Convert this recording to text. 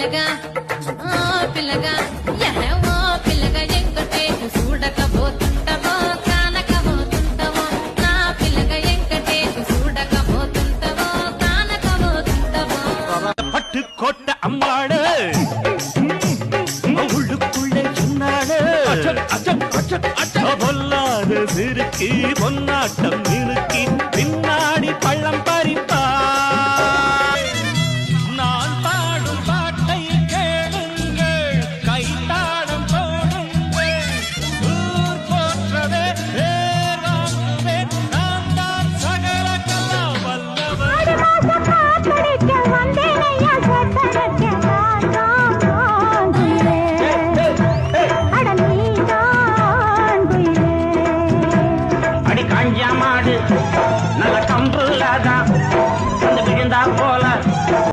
పిల్లగా ఓ పిల్లగా ఎహో పిల్లగా ఎంకటేకు చూడకపోతుంటవో కానకపోతుంటవో నా పిల్లగా ఎంకటేకు చూడకపోతుంటవో కానకపోతుంటవో பட்டு கோட்ட அம்மாடு உள்ளுக்குள்ளே சொன்னாடு பொல்லாத சிறுக்கி